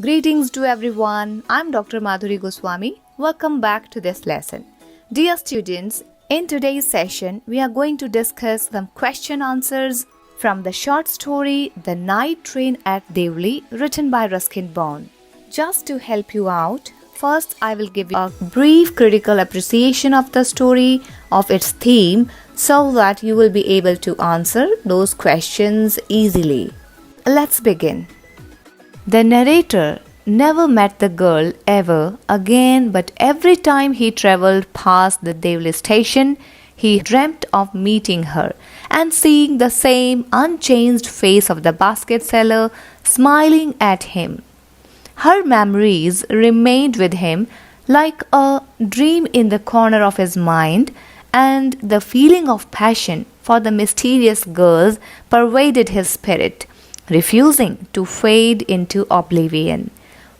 Greetings to everyone. I'm Dr. Madhuri Goswami. Welcome back to this lesson. Dear students, in today's session, we are going to discuss some question answers from the short story The Night Train at Deoli, written by Ruskin Bond. Just to help you out, first I will give you a brief critical appreciation of the story, of its theme, so that you will be able to answer those questions easily. Let's begin. The narrator never met the girl ever again, but every time he travelled past the Deoli station, he dreamt of meeting her and seeing the same unchanged face of the basket seller smiling at him. Her memories remained with him like a dream in the corner of his mind, and the feeling of passion for the mysterious girls pervaded his spirit, refusing to fade into oblivion,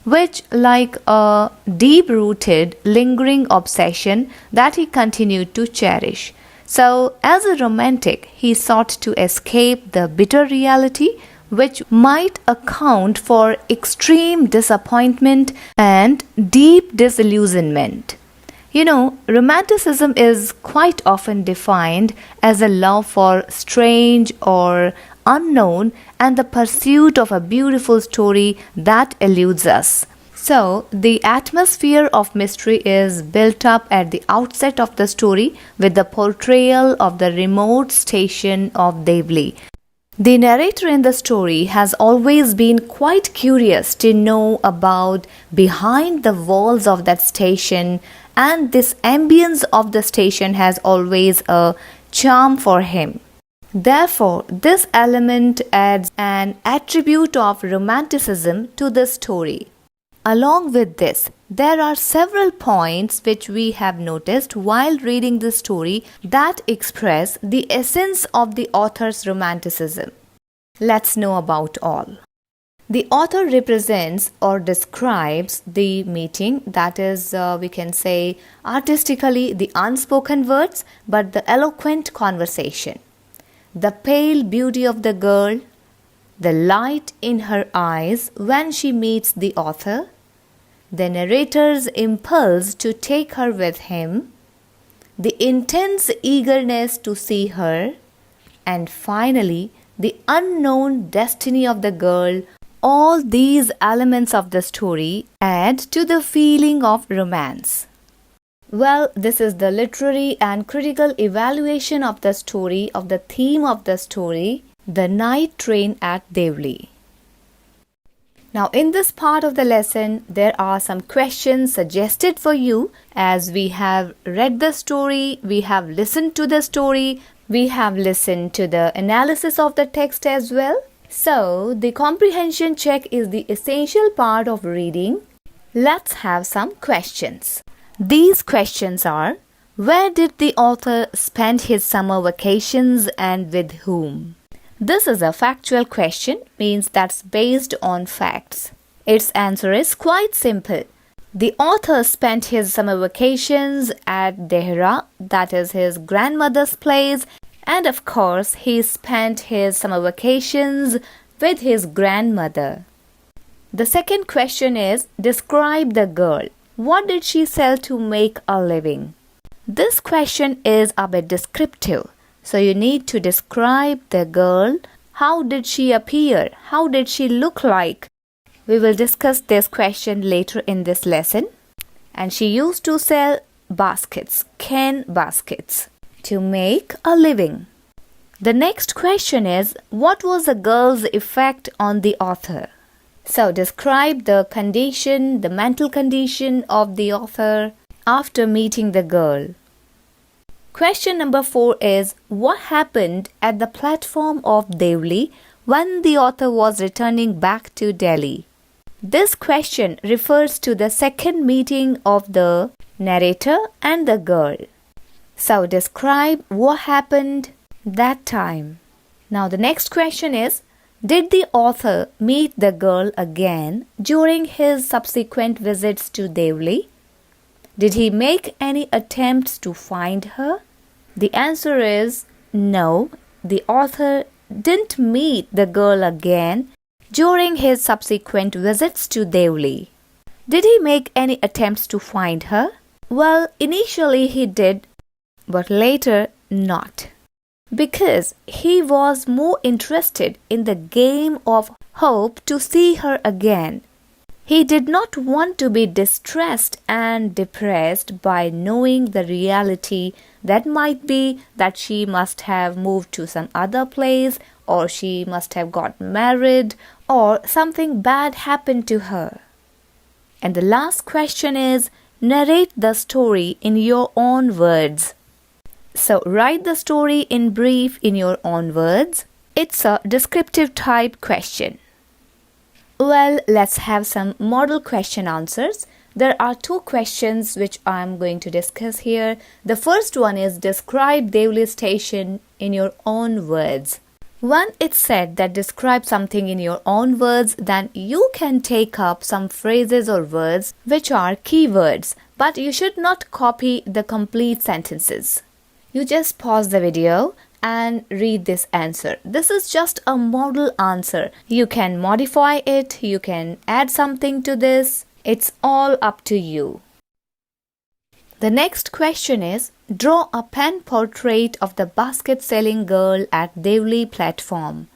which, like a deep-rooted, lingering obsession that he continued to cherish. So, as a romantic, he sought to escape the bitter reality which might account for extreme disappointment and deep disillusionment. Romanticism is quite often defined as a love for strange or unknown and the pursuit of a beautiful story that eludes us. So, the atmosphere of mystery is built up at the outset of the story with the portrayal of the remote station of Deoli. The narrator in the story has always been quite curious to know about behind the walls of that station, and this ambience of the station has always a charm for him. Therefore, this element adds an attribute of romanticism to the story. Along with this, there are several points which we have noticed while reading the story that express the essence of the author's romanticism. Let's know about all. The author represents or describes the meeting, that is, we can say artistically, the unspoken words but the eloquent conversation. The pale beauty of the girl, the light in her eyes when she meets the author, the narrator's impulse to take her with him, the intense eagerness to see her, and finally, the unknown destiny of the girl. All these elements of the story add to the feeling of romance. Well, this is the literary and critical evaluation of the story, of the theme of the story, The Night Train at Deoli. Now, in this part of the lesson, there are some questions suggested for you. As we have read the story, we have listened to the story, we have listened to the analysis of the text as well. So, the comprehension check is the essential part of reading. Let's have some questions. These questions are: where did the author spend his summer vacations and with whom? This is a factual question, means that's based on facts. Its answer is quite simple. The author spent his summer vacations at Dehra, that is his grandmother's place, and of course he spent his summer vacations with his grandmother. The second question is: describe the girl. What did she sell to make a living? This question is a bit descriptive, so you need to describe the girl. How did she appear? How did she look like? We will discuss this question later in this lesson. And she used to sell baskets, cane baskets, to make a living. The next question is: what was the girl's effect on the author? So, describe the condition, the mental condition of the author after meeting the girl. Question number 4 is: what happened at the platform of Deoli when the author was returning back to Delhi? This question refers to the second meeting of the narrator and the girl. So, describe what happened that time. Now, the next question is: did the author meet the girl again during his subsequent visits to Deoli? Did he make any attempts to find her? The answer is no. The author didn't meet the girl again during his subsequent visits to Deoli. Did he make any attempts to find her? Well, initially he did, but later not. Because he was more interested in the game of hope to see her again. He did not want to be distressed and depressed by knowing the reality that might be that she must have moved to some other place, or she must have got married, or something bad happened to her. And the last question is, narrate the story in your own words. So write the story in brief in your own words. It's a descriptive type question. Well, let's have some model question answers. There are two questions which I'm going to discuss here. The first one is describe Deoli station in your own words. When it's said that describe something in your own words, then you can take up some phrases or words which are keywords, but you should not copy the complete sentences. You just pause the video and read this answer. This is just a model answer. You can modify it, you can add something to this. It's all up to you. The next question is, draw a pen portrait of the basket-selling girl at Deoli platform.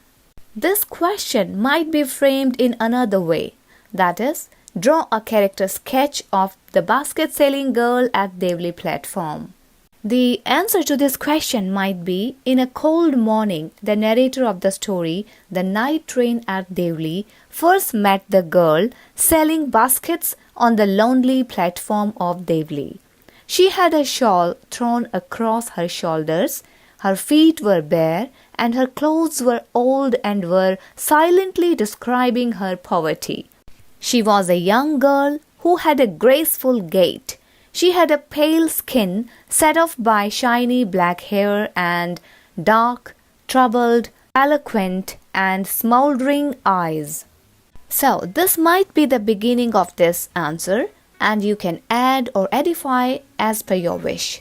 This question might be framed in another way. That is, draw a character sketch of the basket-selling girl at Deoli platform. The answer to this question might be, in a cold morning, the narrator of the story, the night train at Deoli, first met the girl selling baskets on the lonely platform of Deoli. She had a shawl thrown across her shoulders, her feet were bare, and her clothes were old and were silently describing her poverty. She was a young girl who had a graceful gait. She had a pale skin set off by shiny black hair and dark, troubled, eloquent, and smoldering eyes. So, this might be the beginning of this answer, and you can add or edify as per your wish.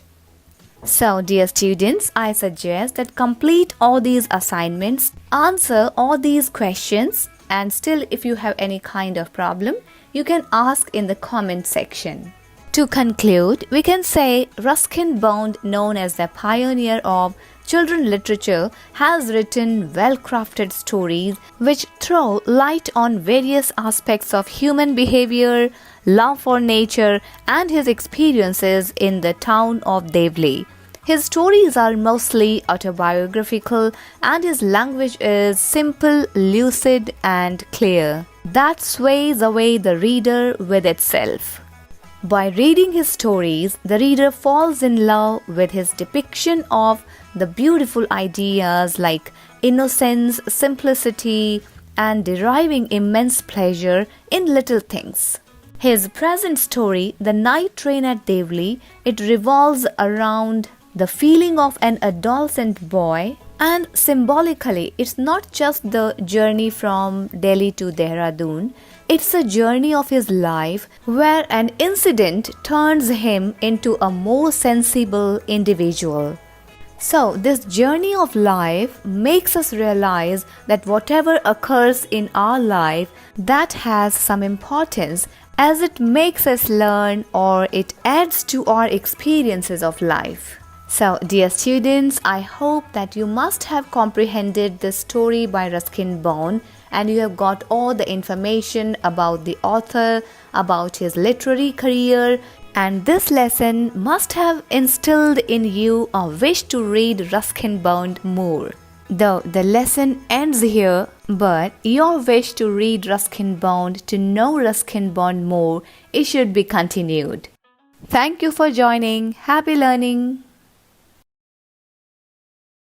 So, dear students, I suggest that complete all these assignments, answer all these questions, and still if you have any kind of problem, you can ask in the comment section. To conclude, we can say Ruskin Bond, known as the pioneer of children's literature, has written well-crafted stories which throw light on various aspects of human behavior, love for nature, and his experiences in the town of Deoli. His stories are mostly autobiographical, and his language is simple, lucid, and clear, that sways away the reader with itself. By reading his stories, the reader falls in love with his depiction of the beautiful ideas like innocence, simplicity, and deriving immense pleasure in little things. His present story, The Night Train at Deoli, it revolves around the feeling of an adolescent boy, and symbolically, it's not just the journey from Delhi to Dehradun. It's a journey of his life where an incident turns him into a more sensible individual. So, this journey of life makes us realize that whatever occurs in our life, that has some importance, as it makes us learn or it adds to our experiences of life. So, dear students, I hope that you must have comprehended this story by Ruskin Bond, and you have got all the information about the author, about his literary career, and this lesson must have instilled in you a wish to read Ruskin Bond more. Though the lesson ends here, but your wish to read Ruskin Bond, to know Ruskin Bond more, it should be continued. Thank you for joining. Happy learning!